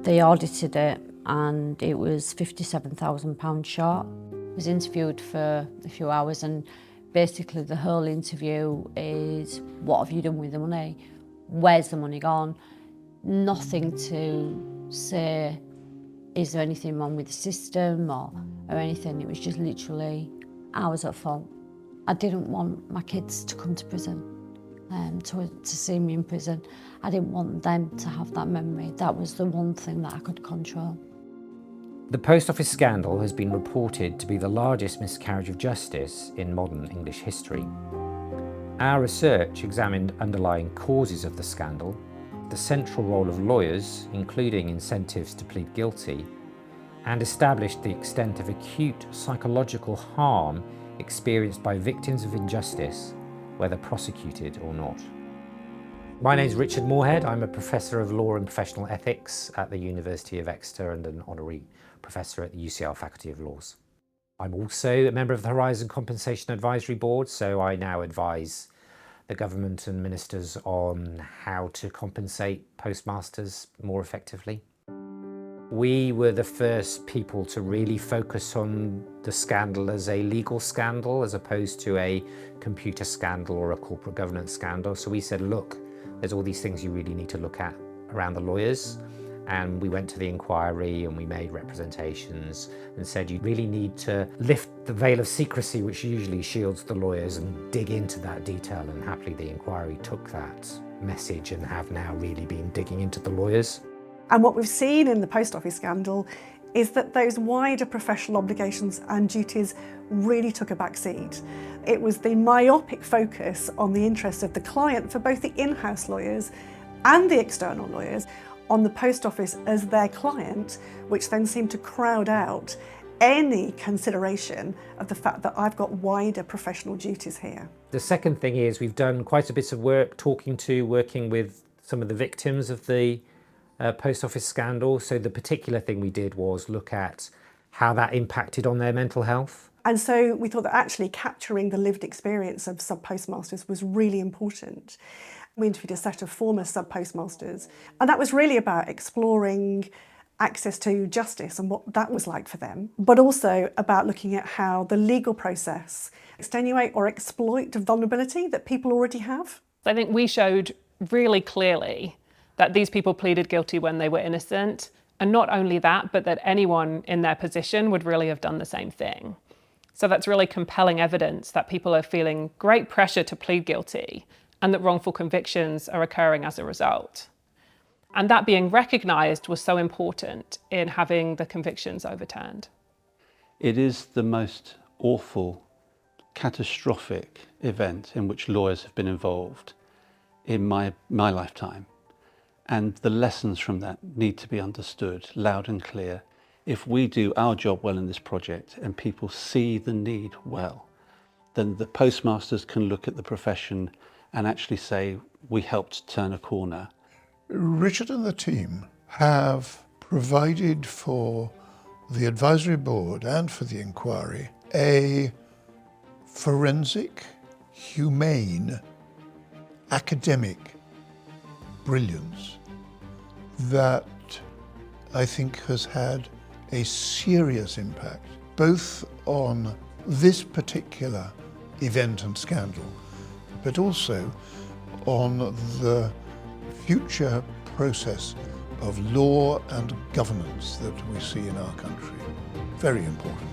They audited it and it was £57,000 short. I was interviewed for a few hours and basically the whole interview is, what have you done with the money? Where's the money gone? Nothing to say, is there anything wrong with the system or anything. It was just literally, I was at fault. I didn't want my kids to come to prison, to see me in prison. I didn't want them to have that memory. That was the one thing that I could control. The post office scandal has been reported to be the largest miscarriage of justice in modern English history. Our research examined underlying causes of the scandal, the central role of lawyers, including incentives to plead guilty, and established the extent of acute psychological harm experienced by victims of injustice, whether prosecuted or not. My name is Richard Moorhead. I'm a Professor of Law and Professional Ethics at the University of Exeter and an Honorary Professor at the UCL Faculty of Laws. I'm also a member of the Horizon Compensation Advisory Board, so I now advise the government and ministers on how to compensate postmasters more effectively. We were the first people to really focus on the scandal as a legal scandal as opposed to a computer scandal or a corporate governance scandal. So we said, look, there's all these things you really need to look at around the lawyers. And we went to the inquiry and we made representations and said you really need to lift the veil of secrecy which usually shields the lawyers and dig into that detail, and happily the inquiry took that message and have now really been digging into the lawyers. And what we've seen in the post office scandal is that those wider professional obligations and duties really took a back seat. It was the myopic focus on the interests of the client for both the in-house lawyers and the external lawyers on the post office as their client, which then seemed to crowd out any consideration of the fact that I've got wider professional duties here. The second thing is we've done quite a bit of work working with some of the victims of the post office scandal. So the particular thing we did was look at how that impacted on their mental health. And so we thought that actually capturing the lived experience of sub-postmasters was really important. We interviewed a set of former sub-postmasters, and that was really about exploring access to justice and what that was like for them, but also about looking at how the legal process extenuate or exploit vulnerability that people already have. I think we showed really clearly that these people pleaded guilty when they were innocent, and not only that, but that anyone in their position would really have done the same thing. So that's really compelling evidence that people are feeling great pressure to plead guilty and that wrongful convictions are occurring as a result. And that being recognised was so important in having the convictions overturned. It is the most awful, catastrophic event in which lawyers have been involved in my lifetime. And the lessons from that need to be understood loud and clear. If we do our job well in this project and people see the need well, then the postmasters can look at the profession and actually say, we helped turn a corner. Richard and the team have provided for the advisory board and for the inquiry a forensic, humane, academic brilliance that I think has had a serious impact, both on this particular event and scandal, but also on the future process of law and governance that we see in our country. Very important.